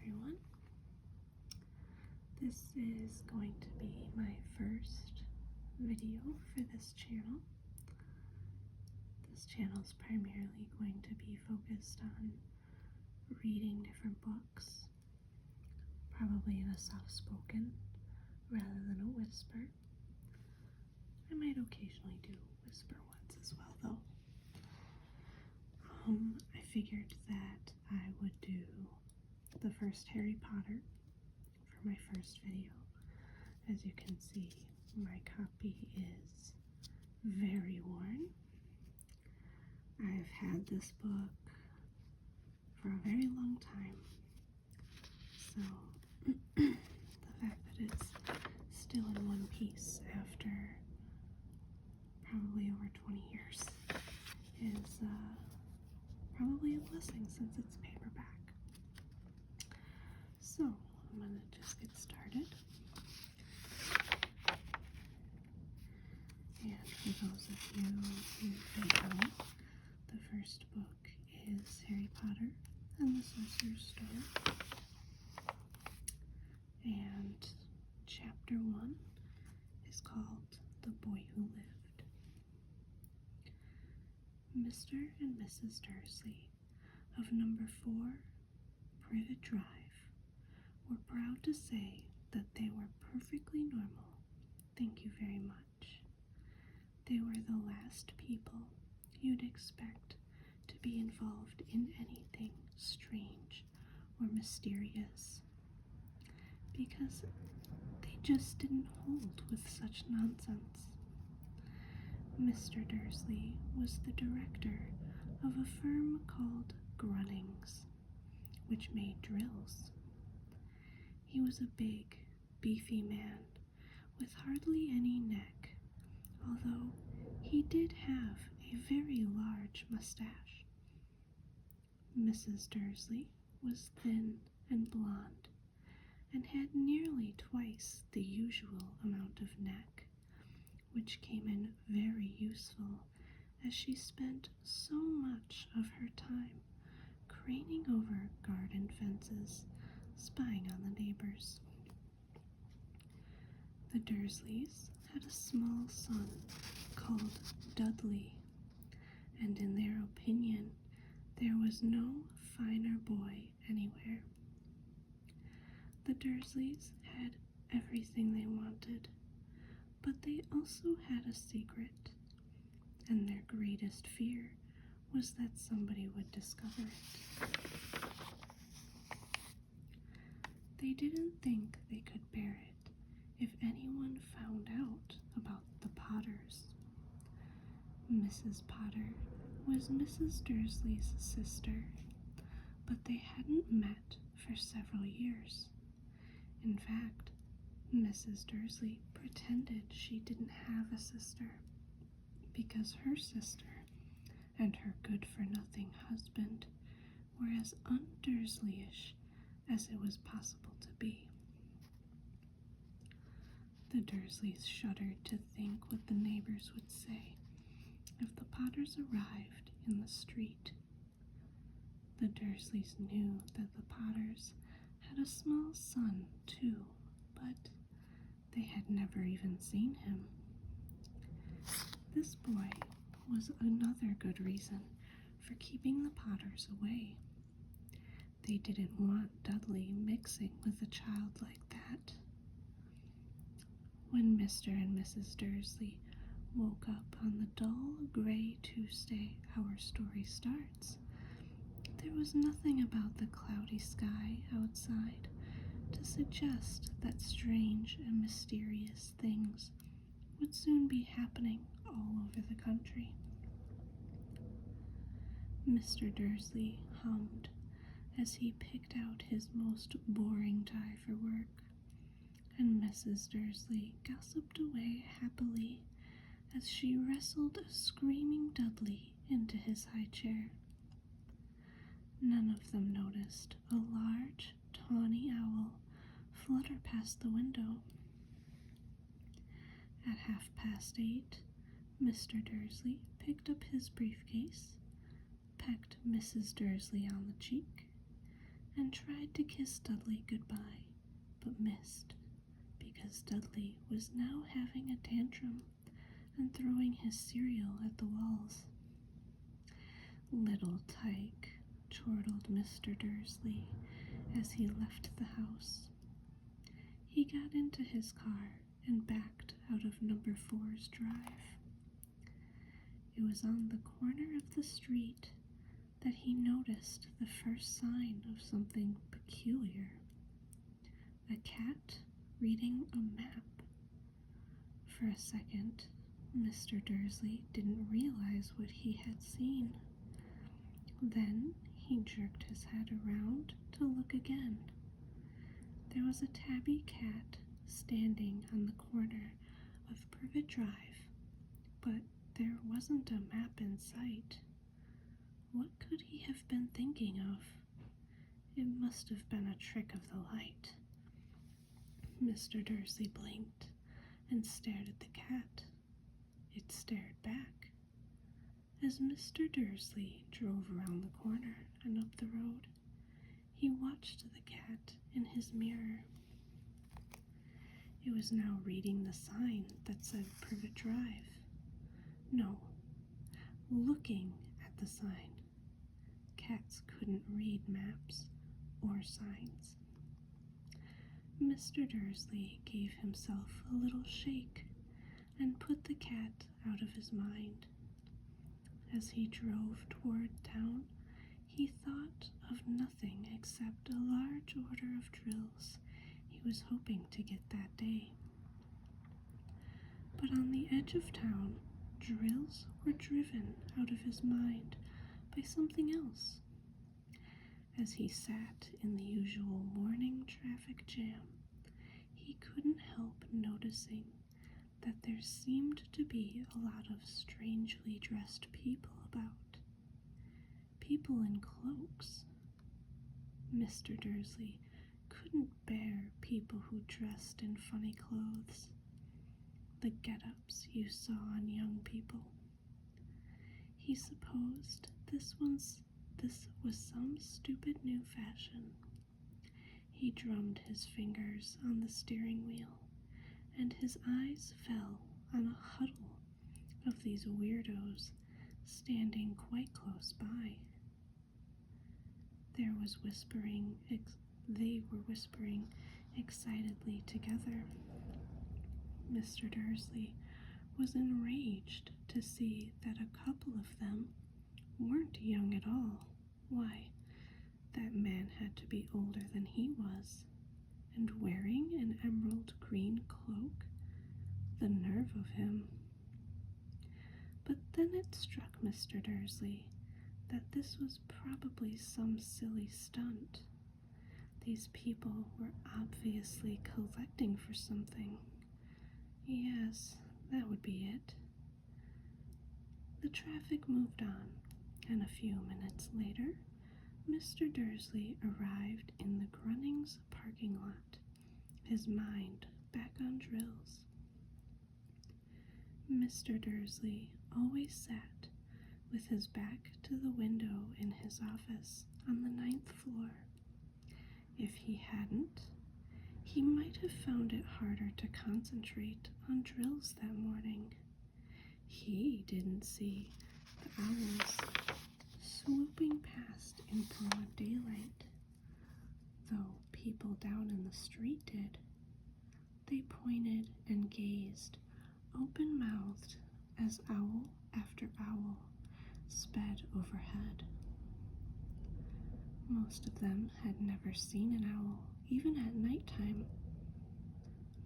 everyone. This is going to be my first video for this channel. This channel is primarily going to be focused on reading different books, probably in a soft-spoken rather than a whisper. I might occasionally do whisper ones as well, though. I figured that I would do the first Harry Potter for my first video. As you can see, my copy is very worn. I've had this book for a very long time, so the fact that it's still in one piece after probably over 20 years is probably a blessing since it's paperback. So, I'm going to just get started. And for those of you who don't know, the first book is Harry Potter and the Sorcerer's Stone. And chapter 1 is called The Boy Who Lived. Mr. and Mrs. Dursley of number 4 Privet Drive were proud to say that they were perfectly normal. Thank you very much. They were the last people you'd expect to be involved in anything strange or mysterious, because they just didn't hold with such nonsense. Mr. Dursley was the director of a firm called Grunnings, which made drills. He was a big, beefy man with hardly any neck, although he did have a very large mustache. Mrs. Dursley was thin and blonde and had nearly twice the usual amount of neck, which came in very useful as she spent so much of her time craning over garden fences, spying on the neighbors. The Dursleys had a small son called Dudley, and in their opinion, there was no finer boy anywhere. The Dursleys had everything they wanted, but they also had a secret, and their greatest fear was that somebody would discover it. They didn't think they could bear it if anyone found out about the Potters. Mrs. Potter was Mrs. Dursley's sister, but they hadn't met for several years. In fact, Mrs. Dursley pretended she didn't have a sister because her sister and her good-for-nothing husband were as un-Dursleyish as it was possible to be. The Dursleys shuddered to think what the neighbors would say if the Potters arrived in the street. The Dursleys knew that the Potters had a small son, too, but they had never even seen him. This boy was another good reason for keeping the Potters away. They didn't want Dudley mixing with a child like that. When Mr. and Mrs. Dursley woke up on the dull gray Tuesday our story starts, there was nothing about the cloudy sky outside to suggest that strange and mysterious things would soon be happening all over the country. Mr. Dursley hummed as he picked out his most boring tie for work, and Mrs. Dursley gossiped away happily as she wrestled a screaming Dudley into his high chair. None of them noticed a large, tawny owl flutter past the window. At 8:30, Mr. Dursley picked up his briefcase, pecked Mrs. Dursley on the cheek, and tried to kiss Dudley goodbye, but missed, because Dudley was now having a tantrum and throwing his cereal at the walls. "Little tyke," chortled Mr. Dursley as he left the house. He got into his car and backed out of number 4's drive. It was on the corner of the street that he noticed the first sign of something peculiar. A cat reading a map. For a second, Mr. Dursley didn't realize what he had seen. Then he jerked his head around to look again. There was a tabby cat standing on the corner of Privet Drive, but there wasn't a map in sight. What could he have been thinking of? It must have been a trick of the light. Mr. Dursley blinked and stared at the cat. It stared back. As Mr. Dursley drove around the corner and up the road, he watched the cat in his mirror. It was now reading the sign that said Privet Drive. No, looking at the sign. Cats couldn't read maps or signs. Mr. Dursley gave himself a little shake and put the cat out of his mind. As he drove toward town, he thought of nothing except a large order of drills he was hoping to get that day. But on the edge of town, drills were driven out of his mind by something else. As he sat in the usual morning traffic jam, he couldn't help noticing that there seemed to be a lot of strangely dressed people about. People in cloaks. Mr. Dursley couldn't bear people who dressed in funny clothes, the get-ups you saw on young people. He supposed this was some stupid new fashion. He drummed his fingers on the steering wheel, and his eyes fell on a huddle of these weirdos standing quite close by. They were whispering excitedly together. Mr. Dursley was enraged to see that a couple of them weren't young at all. Why, that man had to be older than he was, and wearing an emerald green cloak. The nerve of him. But then it struck Mr. Dursley that this was probably some silly stunt. These people were obviously collecting for something. Yes, that would be it. The traffic moved on, and a few minutes later, Mr. Dursley arrived in the Grunnings parking lot, his mind back on drills. Mr. Dursley always sat with his back to the window in his office on the 9th floor. If he hadn't, he might have found it harder to concentrate on drills that morning. He didn't see the owls swooping past in broad daylight, though people down in the street did. They pointed and gazed, open-mouthed, as owl after owl sped overhead. Most of them had never seen an owl, even at nighttime.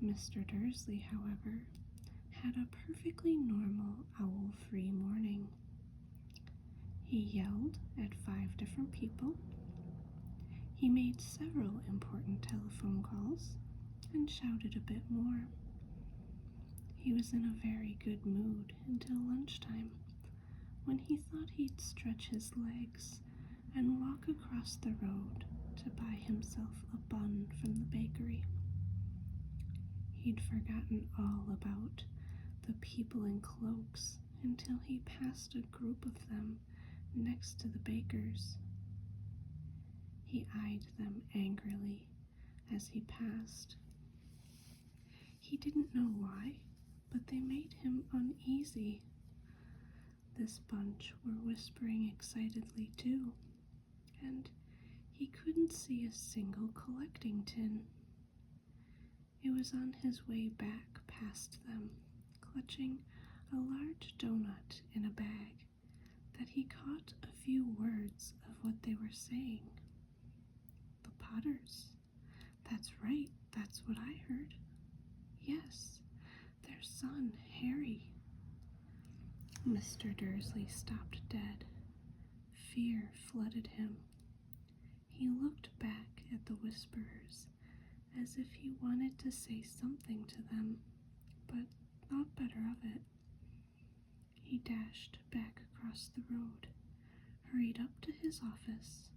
Mr. Dursley, however, had a perfectly normal owl-free morning. He yelled at 5 different people. He made several important telephone calls and shouted a bit more. He was in a very good mood until lunchtime, when he thought he'd stretch his legs and walk across the road to buy himself a bun from the bakery. He'd forgotten all about the people in cloaks until he passed a group of them next to the baker's. He eyed them angrily as he passed. He didn't know why, but they made him uneasy. This bunch were whispering excitedly too, and he couldn't see a single collecting tin. It was on his way back past them, clutching a large donut in a bag, that he caught a few words of what they were saying. The Potters. That's right, that's what I heard. Yes, their son, Harry. Mr. Dursley stopped dead. Fear flooded him. He looked back at the whisperers as if he wanted to say something to them, but thought better of it. He dashed back across the road, hurried up to his office,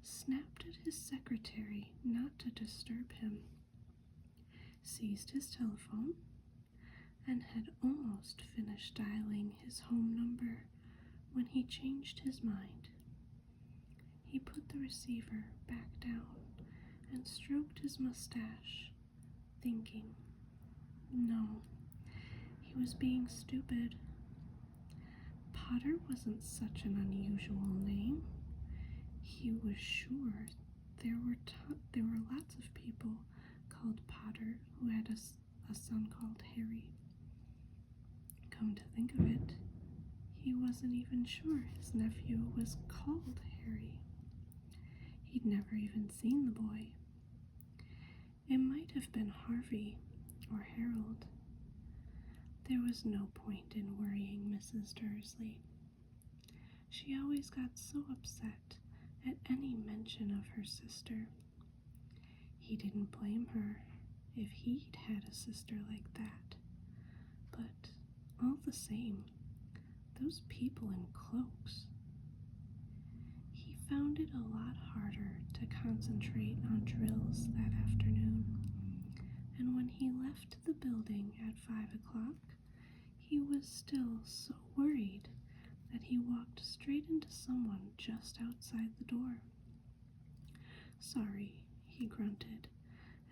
snapped at his secretary not to disturb him, seized his telephone, and had almost finished dialing his home number when he changed his mind. He put the receiver back down and stroked his mustache, thinking, no, he was being stupid. Potter wasn't such an unusual name. He was sure there were lots of people called Potter who had a son called Harry. Come to think of it, he wasn't even sure his nephew was called Harry. He'd never even seen the boy. It might have been Harvey or Harold. There was no point in worrying Mrs. Dursley. She always got so upset at any mention of her sister. He didn't blame her if he'd had a sister like that. But all the same, those people in cloaks. He found it a lot harder to concentrate on drills that afternoon, and when he left the building at 5 o'clock, he was still so worried that he walked straight into someone just outside the door. Sorry, he grunted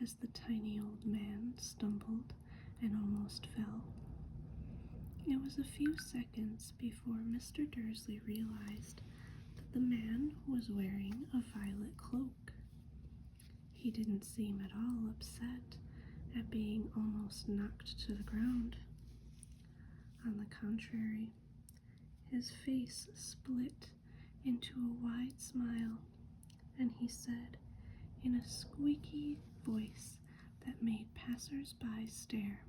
as the tiny old man stumbled and almost fell. It was a few seconds before Mr. Dursley realized that the man was wearing a violet cloak. He didn't seem at all upset at being almost knocked to the ground. On the contrary, his face split into a wide smile, and he said in a squeaky voice that made passers-by stare,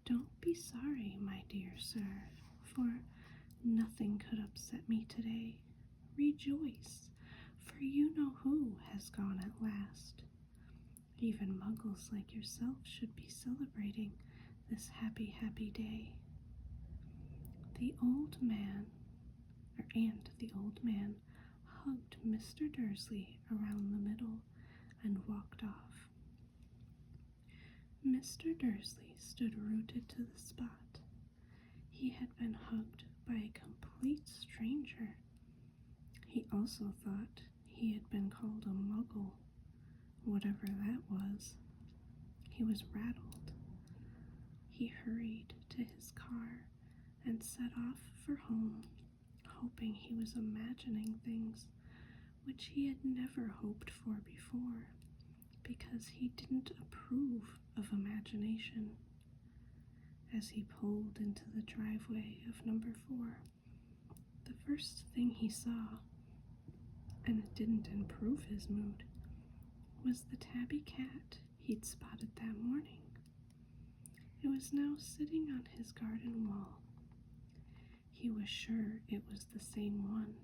"Don't be sorry, my dear sir, for nothing could upset me today. Rejoice, for you know who has gone at last. Even muggles like yourself should be celebrating this happy, happy day." The old man hugged Mr. Dursley around the middle and walked off. Mr. Dursley stood rooted to the spot. He had been hugged by a complete stranger. He also thought he had been called a muggle, whatever that was. He was rattled. He hurried to his car and set off for home, hoping he was imagining things which he had never hoped for before, because he didn't approve of imagination. As he pulled into the driveway of number 4, the first thing he saw, and it didn't improve his mood, was the tabby cat he'd spotted that morning. It was now sitting on his garden wall. He was sure it was the same one.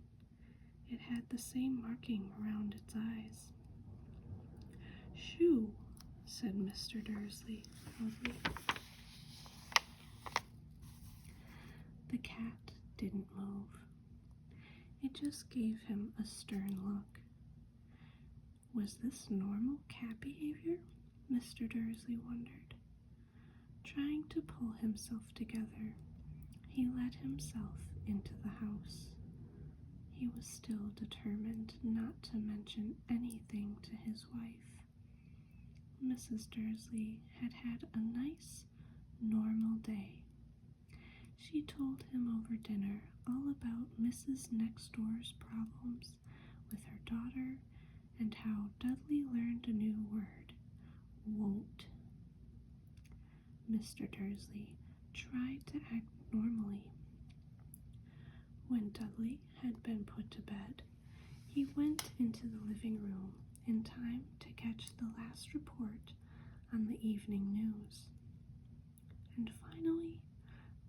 It had the same marking around its eyes. "Shoo," said Mr. Dursley loudly. The cat didn't move. It just gave him a stern look. Was this normal cat behavior? Mr. Dursley wondered. Trying to pull himself together, he let himself into the house. he was still determined not to mention anything to his wife. Mrs. Dursley had had a nice, normal day. She told him over dinner all about Mrs. Next Door's problems with her daughter and how Dudley learned a new word, won't. Mr. Dursley tried to act normally. When Dudley had been put to bed, he went into the living room in time to catch the last report on the evening news. And finally,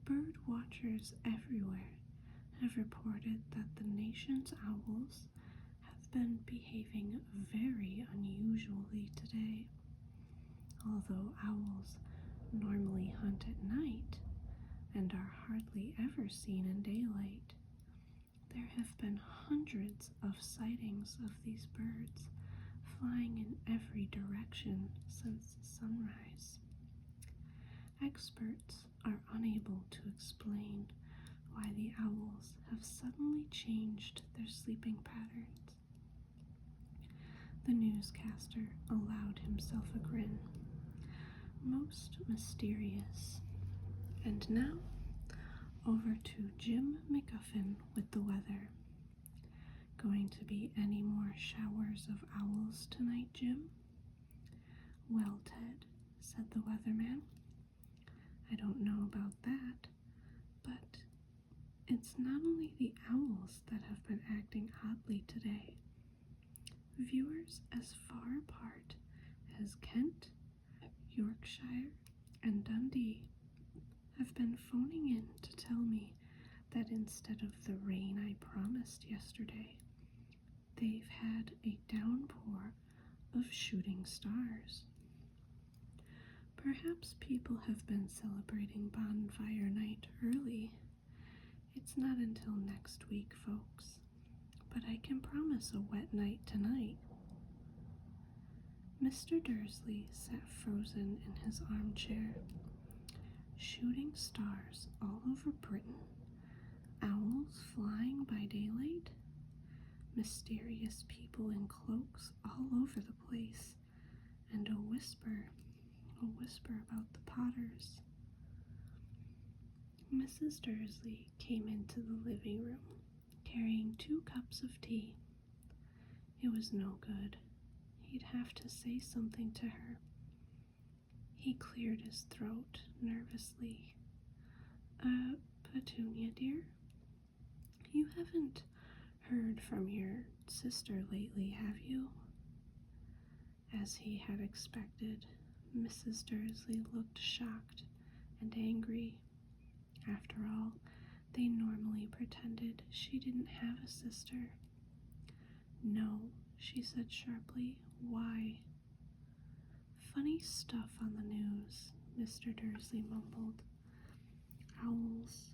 bird watchers everywhere have reported that the nation's owls have been behaving very unusually today. Although owls normally hunt at night and are hardly ever seen in daylight, there have been hundreds of sightings of these birds flying in every direction since sunrise. Experts are unable to explain why the owls have suddenly changed their sleeping patterns. The newscaster allowed himself a grin. Most mysterious. And now, over to Jim McGuffin with the weather. Going to be any more showers of owls tonight, Jim? Well, Ted, said the weatherman, I don't know about that, but it's not only the owls that have been acting oddly today. Viewers as far apart as Kent, Yorkshire, and Dundee have been phoning in to tell me that instead of the rain I promised yesterday, they've had a downpour of shooting stars. Perhaps people have been celebrating bonfire night early. It's not until next week, folks, but I can promise a wet night tonight. Mr. Dursley sat frozen in his armchair. Shooting stars all over Britain, owls flying by daylight, mysterious people in cloaks all over the place, and a whisper about the Potters. Mrs. Dursley came into the living room, carrying 2 cups of tea. It was no good. He'd have to say something to her. He cleared his throat nervously. Petunia, dear? You haven't heard from your sister lately, have you? As he had expected, Mrs. Dursley looked shocked and angry. After all, they normally pretended she didn't have a sister. No, she said sharply. Why? Funny stuff on the news, Mr. Dursley mumbled. Owls,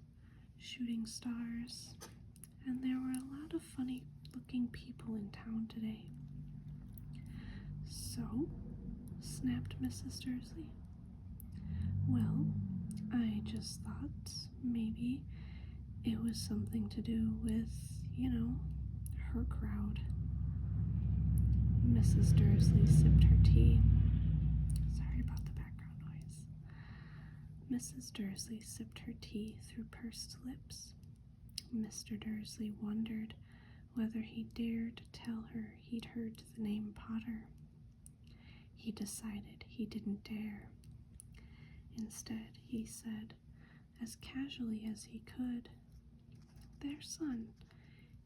shooting stars, and there were a lot of funny-looking people in town today. So? Snapped Mrs. Dursley. Well, I just thought maybe it was something to do with, her crowd. Mrs. Dursley sipped her tea. Sorry about the background noise. Mrs. Dursley sipped her tea through pursed lips. Mr. Dursley wondered whether he dared tell her he'd heard the name Potter. He decided he didn't dare. Instead, he said, as casually as he could, their son,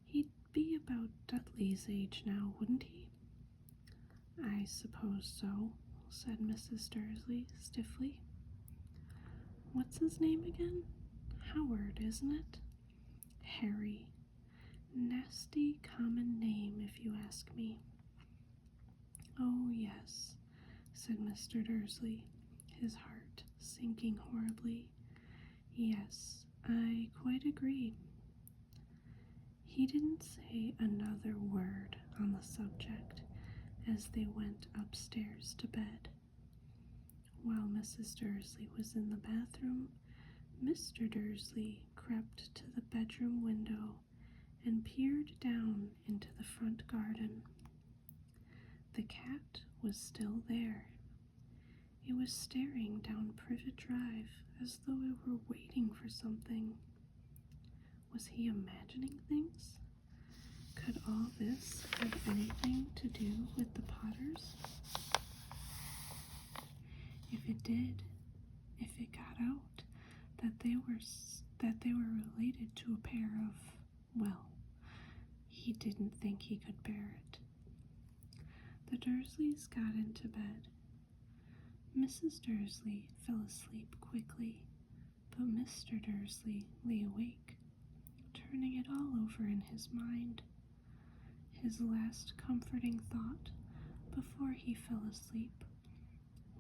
he'd be about Dudley's age now, wouldn't he? I suppose so, said Mrs. Dursley stiffly. What's his name again? Howard, isn't it? Harry. Nasty common name, if you ask me. Oh, yes, said Mr. Dursley, his heart sinking horribly. Yes, I quite agree. He didn't say another word on the subject as they went upstairs to bed. While Mrs. Dursley was in the bathroom, Mr. Dursley crept to the bedroom window and peered down into the front garden. The cat was still there. It was staring down Privet Drive as though it were waiting for something. Was he imagining things? Could all this have anything to do with the Potters? If it did, if it got out that they were related to a pair of, well, he didn't think he could bear it. The Dursleys got into bed. Mrs. Dursley fell asleep quickly, but Mr. Dursley lay awake, turning it all over in his mind. His last comforting thought before he fell asleep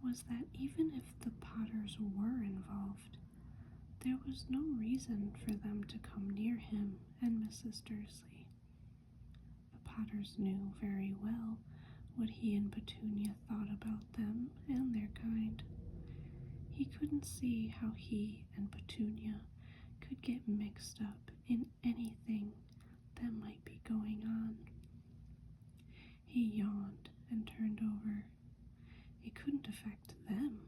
was that even if the Potters were involved, there was no reason for them to come near him and Mrs. Dursley. The Potters knew very well what he and Petunia thought about them and their kind. He couldn't see how he and Petunia could get mixed up in anything that might be going on. He yawned and turned over. It couldn't affect them.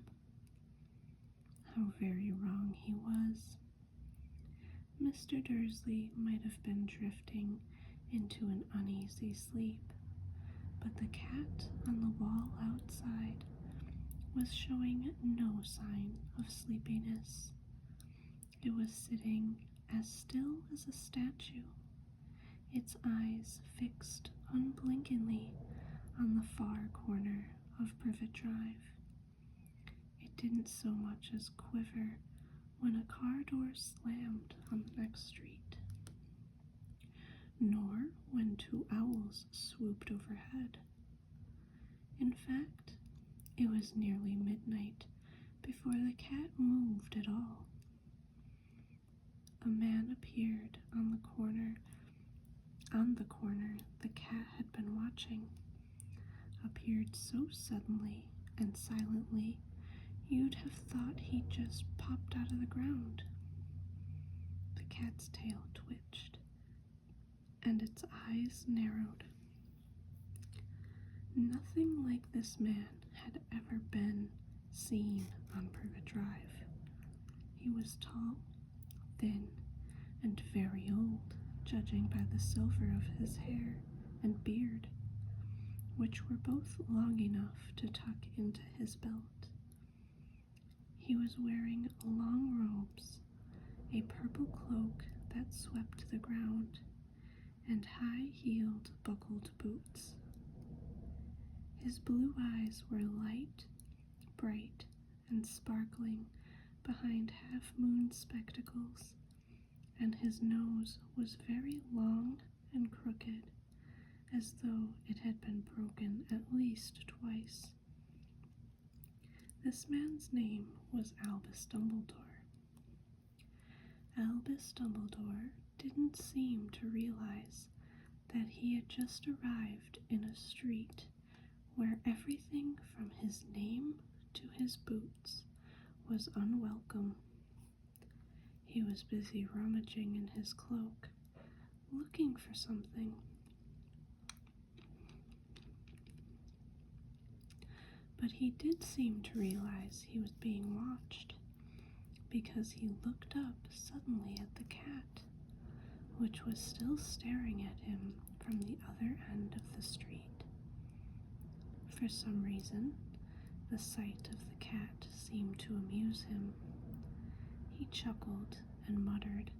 How very wrong he was. Mr. Dursley might have been drifting into an uneasy sleep, but the cat on the wall outside was showing no sign of sleepiness. It was sitting as still as a statue, its eyes fixed unblinkingly on the far corner of Privet Drive. It didn't so much as quiver when a car door slammed on the next street, nor when two owls swooped overhead. In fact, it was nearly midnight before the cat moved at all. A man appeared on the corner the cat had been watching, appeared so suddenly and silently you'd have thought he'd just popped out of the ground. The cat's tail twitched, and its eyes narrowed. Nothing like this man had ever been seen on Privet Drive. He was tall, thin, and very old, judging by the silver of his hair and beard, which were both long enough to tuck into his belt. He was wearing long robes, a purple cloak that swept the ground, and high-heeled buckled boots. His blue eyes were light, bright, and sparkling behind half-moon spectacles, and his nose was very long and crooked, as though it had been broken at least twice. This man's name was Albus Dumbledore. Albus Dumbledore didn't seem to realize that he had just arrived in a street where everything from his name to his boots was unwelcome. He was busy rummaging in his cloak, looking for something. But he did seem to realize he was being watched, because he looked up suddenly at the cat, which was still staring at him from the other end of the street. For some reason, the sight of the cat seemed to amuse him. He chuckled and muttered,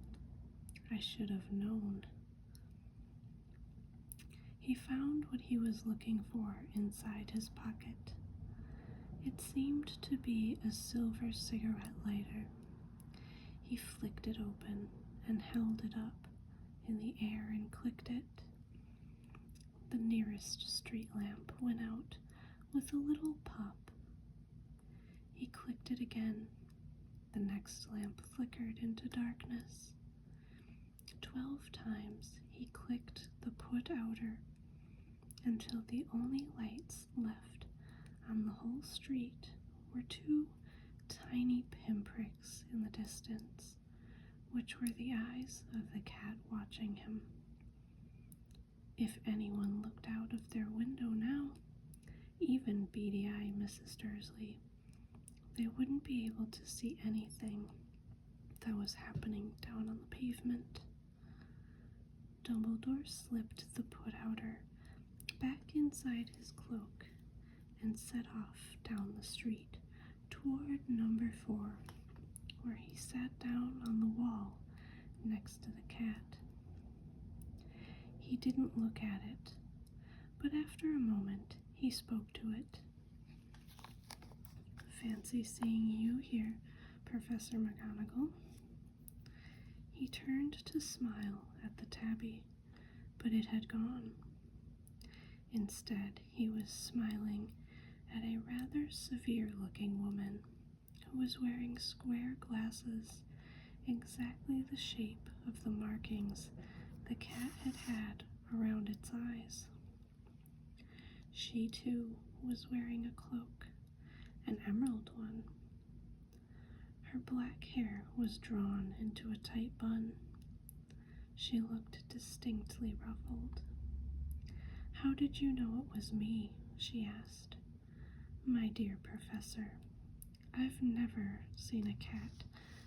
"I should have known." He found what he was looking for inside his pocket. It seemed to be a silver cigarette lighter. He flicked it open and held it up in the air and clicked it. The nearest street lamp went out with a little pop. He clicked it again. The next lamp flickered into darkness. 12 times he clicked the put outer until the only lights left on the whole street were 2 tiny pinpricks in the distance, which were the eyes of the cat watching him. If anyone looked out of their window now, even beady-eyed Mrs. Dursley, they wouldn't be able to see anything that was happening down on the pavement. Dumbledore slipped the put-outer back inside his cloak and set off down the street toward number 4, where he sat down on the wall next to the cat. He didn't look at it, but after a moment he spoke to it. "Fancy seeing you here, Professor McGonagall." He turned to smile at the tabby, but it had gone. Instead, he was smiling at a rather severe-looking woman who was wearing square glasses, exactly the shape of the markings the cat had had around its eyes. She, too, was wearing a cloak, an emerald one. Her black hair was drawn into a tight bun. She looked distinctly ruffled. "How did you know it was me?" she asked. "My dear Professor, I've never seen a cat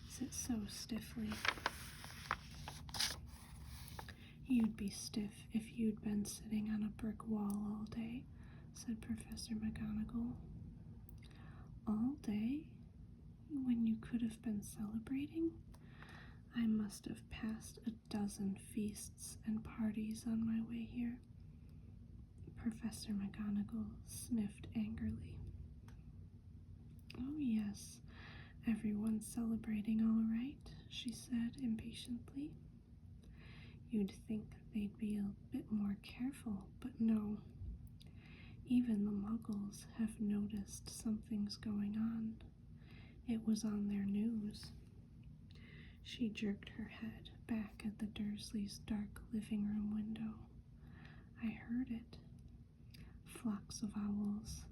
sit so stiffly." "You'd be stiff if you'd been sitting on a brick wall all day," said Professor McGonagall. "All day? When you could have been celebrating? I must have passed a dozen feasts and parties on my way here." Professor McGonagall sniffed angrily. "Oh, yes, everyone's celebrating all right," she said impatiently. "You'd think they'd be a bit more careful, but no. Even the Muggles have noticed something's going on. It was on their news." She jerked her head back at the Dursleys' dark living room window. "I heard it. Flocks of owls,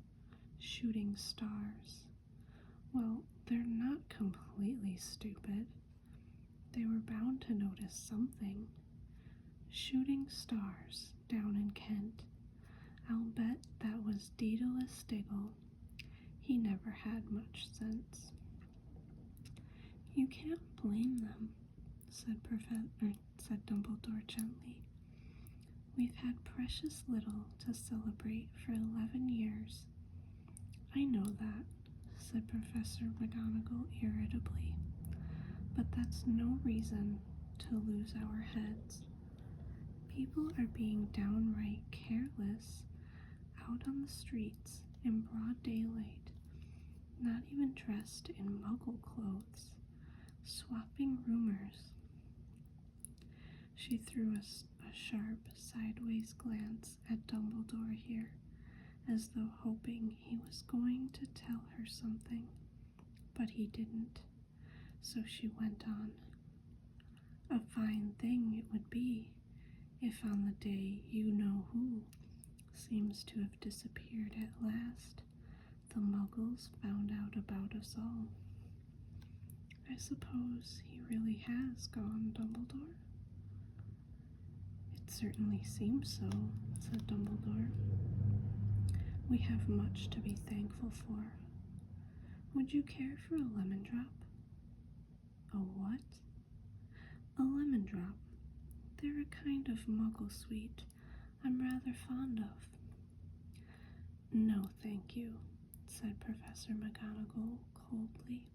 shooting stars. Well, they're not completely stupid. They were bound to notice something. Shooting stars down in Kent. I'll bet that was Daedalus Diggle. He never had much sense." "You can't blame them," said Dumbledore gently. "We've had precious little to celebrate for 11 years. "I know that," said Professor McGonagall irritably, "but that's no reason to lose our heads. People are being downright careless out on the streets in broad daylight, not even dressed in Muggle clothes, swapping rumors." She threw a sharp, sideways glance at Dumbledore here, as though hoping he was going to tell her something, but he didn't, so she went on. "A fine thing it would be if on the day you-know-who seems to have disappeared at last, the Muggles found out about us all." "I suppose he really has gone, Dumbledore?" "It certainly seems so," said Dumbledore. "We have much to be thankful for. Would you care for a lemon drop?" "A what?" "A lemon drop. They're a kind of Muggle sweet I'm rather fond of." "No, thank you," said Professor McGonagall coldly,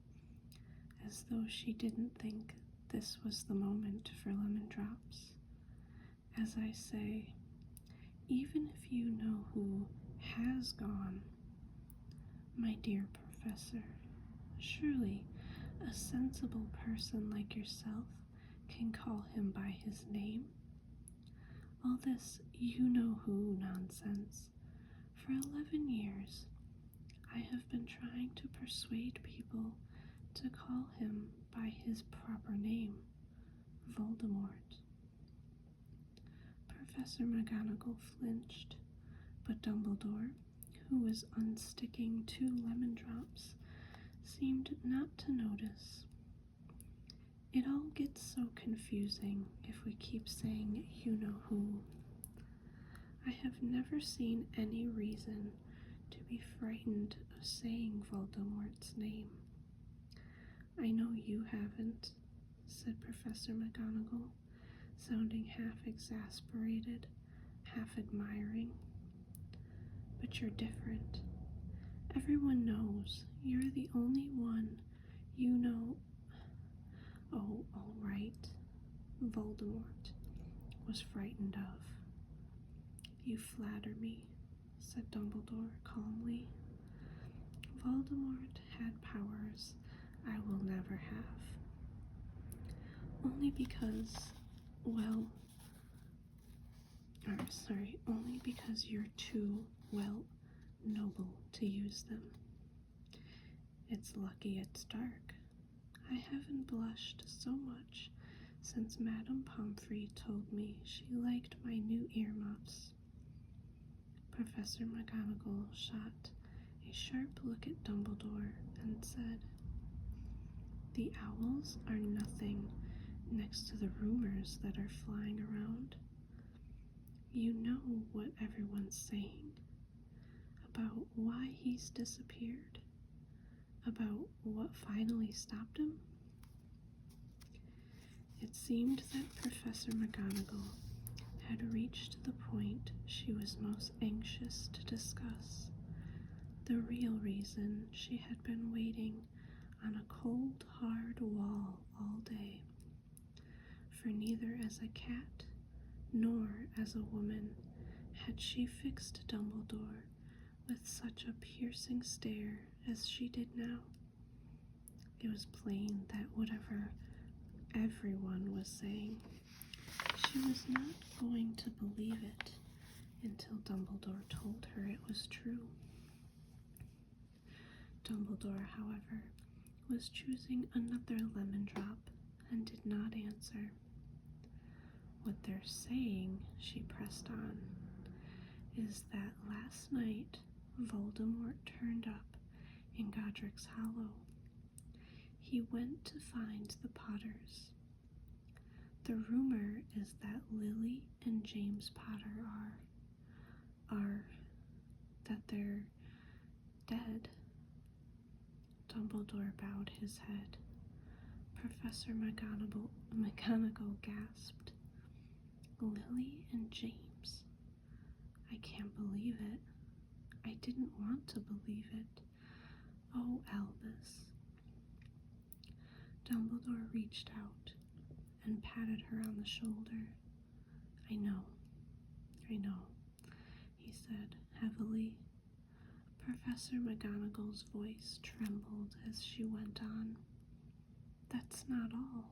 as though she didn't think this was the moment for lemon drops. "As I say, even if you know who has gone, my dear Professor, surely a sensible person like yourself can call him by his name. All this you-know-who nonsense. For 11 years, I have been trying to persuade people to call him by his proper name, Voldemort." Professor McGonagall flinched, but Dumbledore, who was unsticking 2 lemon drops, seemed not to notice. "It all gets so confusing if we keep saying you-know-who." I have never seen any reason to be frightened of saying Voldemort's name. I know you haven't, said Professor McGonagall, sounding half exasperated, half admiring. But you're different. Everyone knows you're the only one you know. Oh, all right, Voldemort was frightened of. You flatter me, said Dumbledore calmly. Voldemort had powers I will never have. Only because, only because you're too, noble to use them. It's lucky it's dark. I haven't blushed so much since Madame Pomfrey told me she liked my new earmuffs. Professor McGonagall shot a sharp look at Dumbledore and said, The owls are nothing next to the rumors that are flying around. You know what everyone's saying about why he's disappeared, about what finally stopped him? It seemed that Professor McGonagall had reached the point she was most anxious to discuss, the real reason she had been waiting on a cold, hard wall all day. For neither as a cat nor as a woman had she fixed Dumbledore with such a piercing stare as she did now. It was plain that whatever everyone was saying, she was not going to believe it until Dumbledore told her it was true. Dumbledore, however, was choosing another lemon drop and did not answer. What they're saying, she pressed on, is that last night Voldemort turned up in Godric's Hollow. He went to find the Potters. The rumor is that Lily and James Potter that they're dead. Dumbledore bowed his head. Professor McGonagall gasped. Lily and James. I can't believe it. I didn't want to believe it. Oh, Albus. Dumbledore reached out and patted her on the shoulder. I know, he said heavily. Professor McGonagall's voice trembled as she went on. That's not all.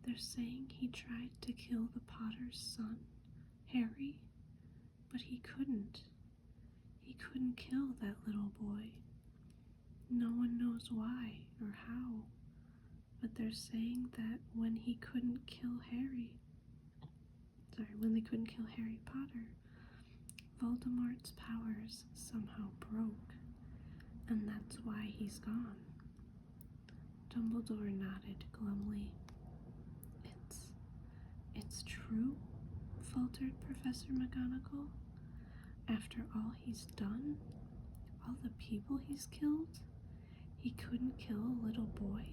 They're saying he tried to kill the Potter's son, Harry, but he couldn't. He couldn't kill that little boy. No one knows why or how, but they're saying that when they couldn't kill Harry Potter, Voldemort's powers somehow broke, and that's why he's gone. Dumbledore nodded glumly. It's true, faltered Professor McGonagall. After all he's done, all the people he's killed, he couldn't kill a little boy?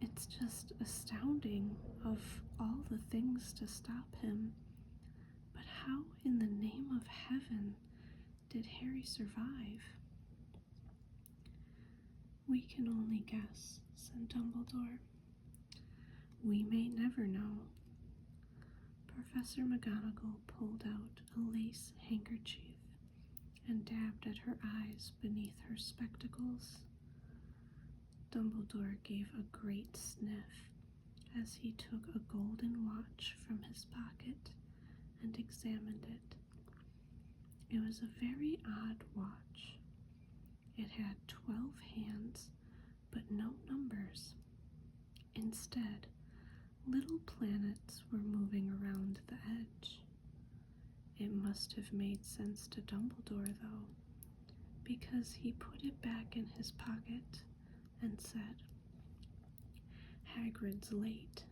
It's just astounding of all the things to stop him. But how in the name of heaven did Harry survive? We can only guess, said Dumbledore. We may never know. Professor McGonagall pulled out a lace handkerchief and dabbed at her eyes beneath her spectacles. Dumbledore gave a great sniff as he took a golden watch from his pocket and examined it. It was a very odd watch. It had 12 hands, but no numbers. Instead, little planets were moving around the edge. It must have made sense to Dumbledore, though, because he put it back in his pocket and said, Hagrid's late.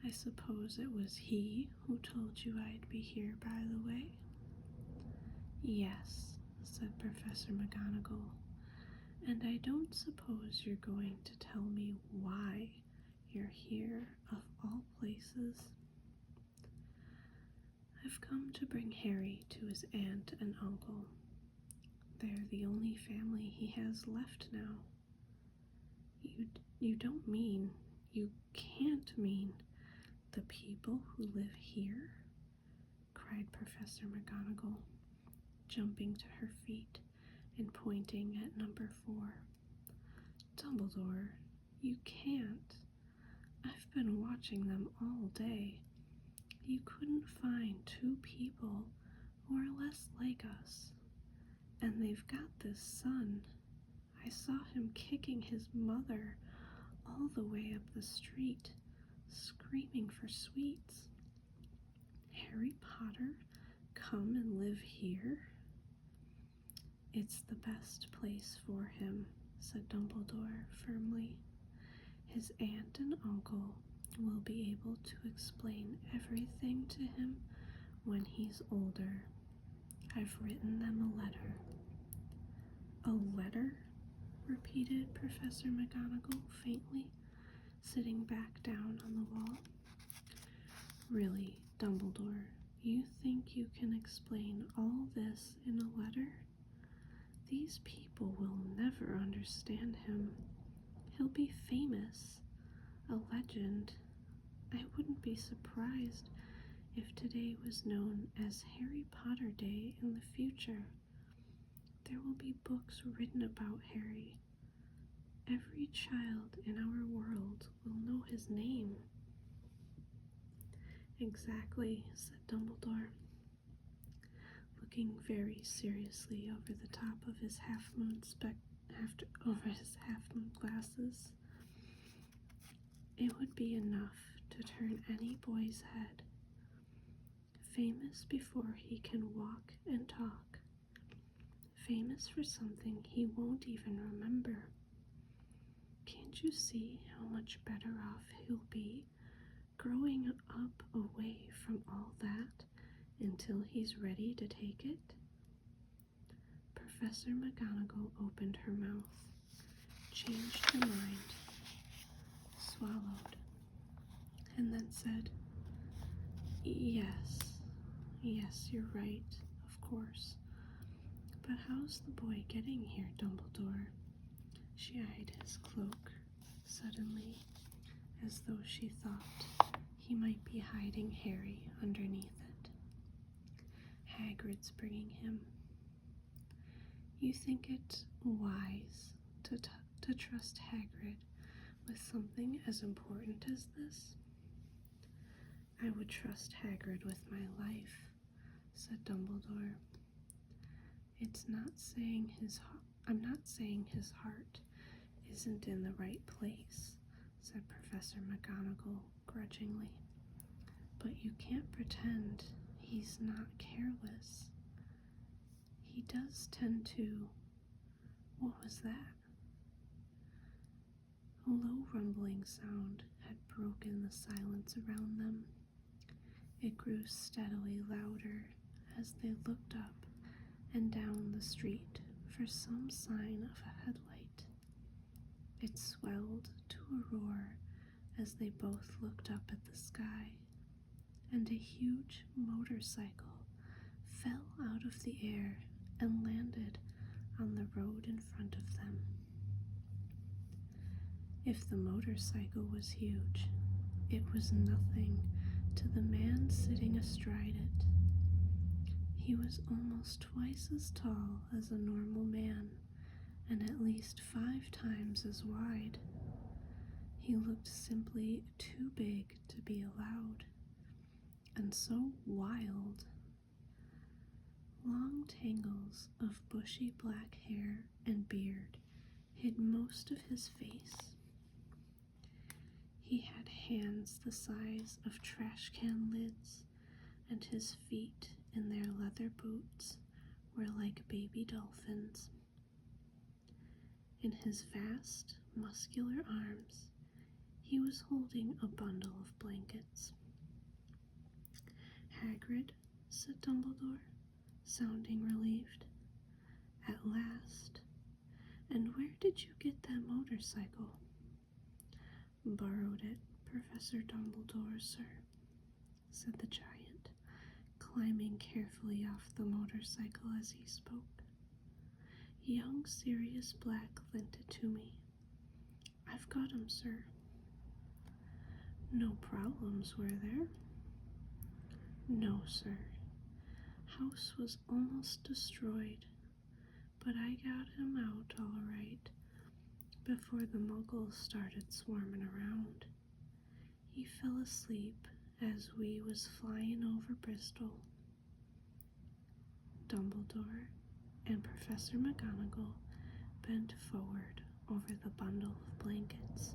I suppose it was he who told you I'd be here, by the way? Yes, said Professor McGonagall, and I don't suppose you're going to tell me why you're here, of all places. I've come to bring Harry to his aunt and uncle. They're the only family he has left now. You don't mean, you can't mean the people who live here? Cried Professor McGonagall, jumping to her feet and pointing at number 4. Dumbledore, you can't. I've been watching them all day. You couldn't find 2 people who are less like us. And they've got this son. I saw him kicking his mother all the way up the street, screaming for sweets. Harry Potter come and live here? It's the best place for him, said Dumbledore firmly. His aunt and uncle will be able to explain everything to him when he's older. I've written them a letter. A letter? Repeated Professor McGonagall faintly, sitting back down on the wall. Really, Dumbledore, you think you can explain all this in a letter? These people will never understand him. He'll be famous, a legend. I wouldn't be surprised if today was known as Harry Potter Day in the future. There will be books written about Harry. Every child in our world will know his name. Exactly, said Dumbledore, looking very seriously over the top of his half-moon glasses. It would be enough to turn any boy's head. Famous before he can walk and talk. Famous for something he won't even remember. Can't you see how much better off he'll be growing up away from all that until he's ready to take it? Professor McGonagall opened her mouth, changed her mind, swallowed, and then said, Yes, you're right, of course. But how's the boy getting here, Dumbledore? She eyed his cloak suddenly, as though she thought he might be hiding Harry underneath it. Hagrid's bringing him. You think it wise to trust Hagrid with something as important as this? I would trust Hagrid with my life, said Dumbledore. I'm not saying his heart isn't in the right place, said Professor McGonagall grudgingly. But you can't pretend he's not careless. He does tend to... What was that? A low rumbling sound had broken the silence around them. It grew steadily louder as they looked up and down the street for some sign of a headlight. It swelled to a roar as they both looked up at the sky, and a huge motorcycle fell out of the air and landed on the road in front of them. If the motorcycle was huge, it was nothing to the man sitting astride it. He was almost twice as tall as a normal man, and at least 5 times as wide. He looked simply too big to be allowed, and so wild. Long tangles of bushy black hair and beard hid most of his face. He had hands the size of trash can lids, and his feet in their leather boots were like baby dolphins. In his vast, muscular arms, He was holding a bundle of blankets. Hagrid, said Dumbledore, sounding relieved. At last. And where did you get that motorcycle? Borrowed it, Professor Dumbledore, sir, said the giant, climbing carefully off the motorcycle as he spoke. Young Sirius Black lent it to me. I've got him, sir. No problems, were there? No, sir. House was almost destroyed, but I got him out all right before the muggles started swarming around. He fell asleep as we was flying over Bristol. Dumbledore and Professor McGonagall bent forward over the bundle of blankets.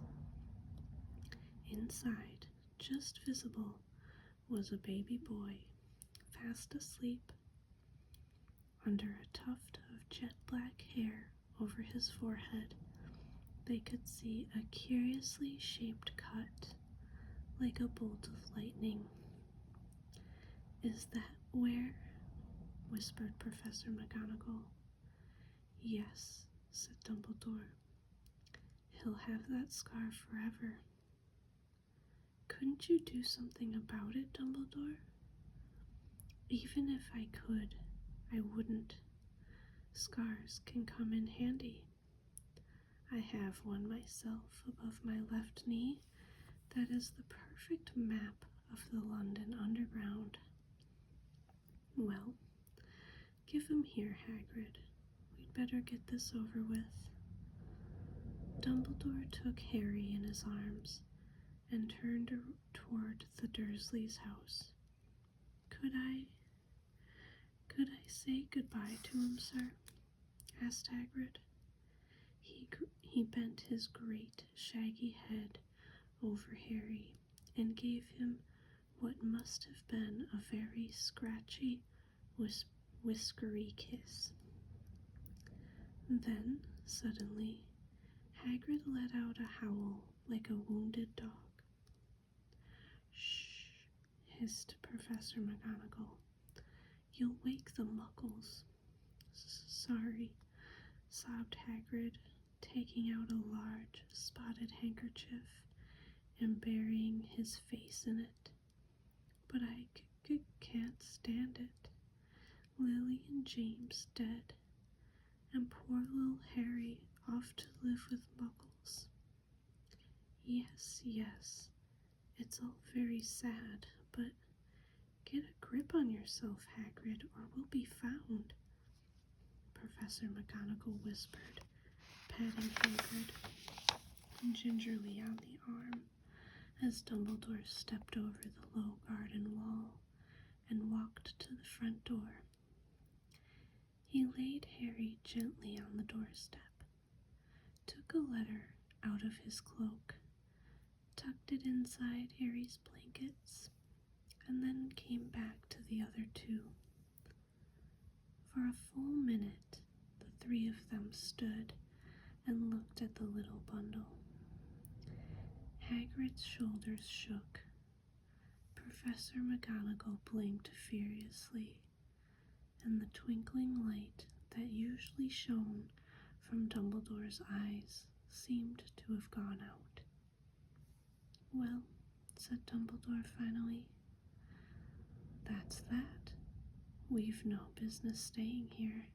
Inside, just visible, was a baby boy, fast asleep. Under a tuft of jet-black hair over his forehead, they could see a curiously shaped cut, like a bolt of lightning. Is that where? Whispered Professor McGonagall. Yes, said Dumbledore. He'll have that scar forever. Couldn't you do something about it, Dumbledore? Even if I could, I wouldn't. Scars can come in handy. I have one myself above my left knee that is the perfect map of the London Underground. Well, give him here, Hagrid. We'd better get this over with. Dumbledore took Harry in his arms and turned toward the Dursleys' house. Could I say goodbye to him, sir? Asked Hagrid. He bent his great, shaggy head over Harry and gave him what must have been a very scratchy, whiskery kiss. Then, suddenly, Hagrid let out a howl like a wounded dog. Shh, hissed Professor McGonagall. You'll wake the muggles. Sorry, sobbed Hagrid, taking out a large, spotted handkerchief and burying his face in it. But I can't stand it. Lily and James dead, and poor little Harry off to live with muggles. Yes, it's all very sad, but get a grip on yourself, Hagrid, or we'll be found, Professor McGonagall whispered, patting Hagrid gingerly on the arm as Dumbledore stepped over the low garden wall and walked to the front door. He laid Harry gently on the doorstep, took a letter out of his cloak, tucked it inside Harry's blankets, and then came back to the other two. For a full minute, the three of them stood and looked at the little bundle. Hagrid's shoulders shook. Professor McGonagall blinked furiously, and the twinkling light that usually shone from Dumbledore's eyes seemed to have gone out. Well, said Dumbledore finally, that's that. We've no business staying here.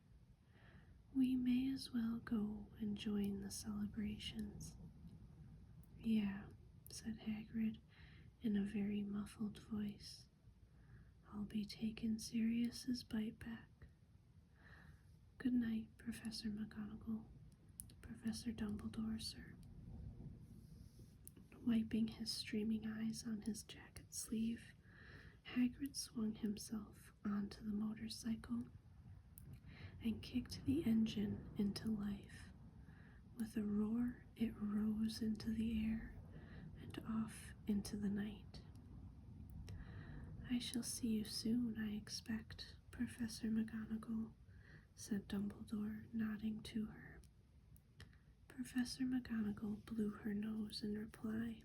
We may as well go and join the celebrations. Yeah, said Hagrid in a very muffled voice. I'll be taking Sirius's bite back. Good night, Professor McGonagall. Professor Dumbledore, sir. Wiping his streaming eyes on his jacket sleeve, Hagrid swung himself onto the motorcycle and kicked the engine into life. With a roar, it rose into the air and off into the night. I shall see you soon, I expect, Professor McGonagall, said Dumbledore, nodding to her. Professor McGonagall blew her nose in reply.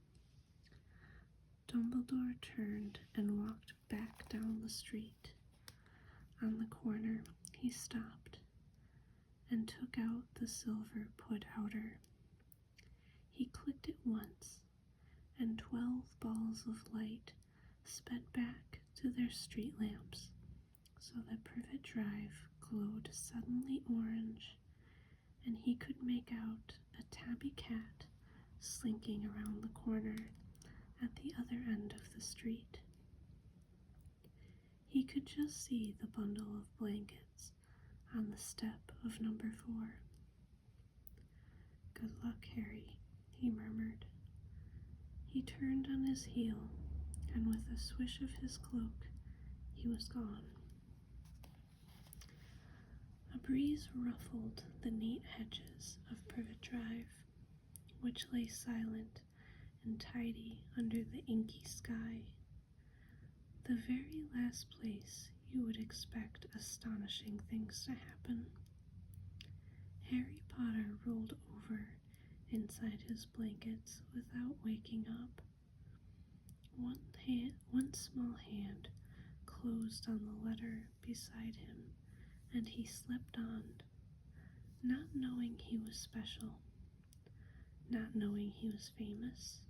Dumbledore turned and walked back down the street. On the corner, he stopped and took out the silver put-outer. He clicked it once, and 12 balls of light sped back to their street lamps, so that Privet Drive glowed suddenly orange, and he could make out a tabby cat slinking around the corner at the other end of the street. He could just see the bundle of blankets on the step of number 4. "Good luck, Harry," he murmured. He turned on his heel, and with a swish of his cloak, he was gone. A breeze ruffled the neat hedges of Privet Drive, which lay silent and tidy under the inky sky, the very last place you would expect astonishing things to happen. Harry Potter rolled over inside his blankets without waking up. One small hand closed on the letter beside him, and he slept on, not knowing he was special, not knowing he was famous,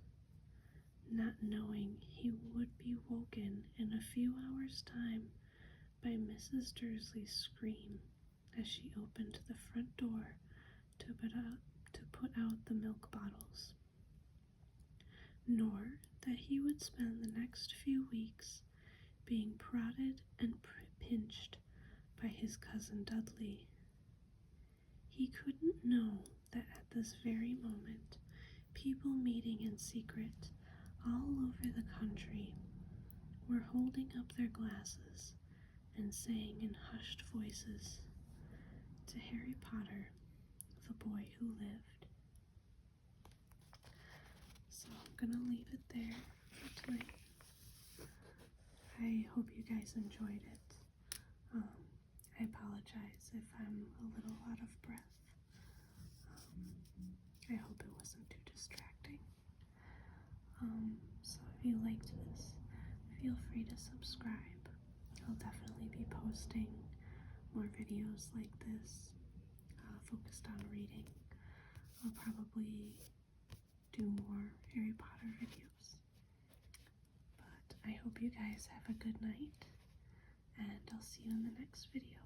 not knowing he would be woken in a few hours' time by Mrs. Dursley's scream as she opened the front door to put out the milk bottles, nor that he would spend the next few weeks being prodded and pinched by his cousin Dudley. He couldn't know that at this very moment, people meeting in secret all over the country were holding up their glasses and saying in hushed voices, "To Harry Potter, the boy who lived." So I'm gonna leave it there for tonight. I hope you guys enjoyed it. I apologize if I'm a little out of breath. I hope it wasn't too distracting. So if you liked this, feel free to subscribe. I'll definitely be posting more videos like this, focused on reading. I'll probably do more Harry Potter videos. But I hope you guys have a good night, and I'll see you in the next video.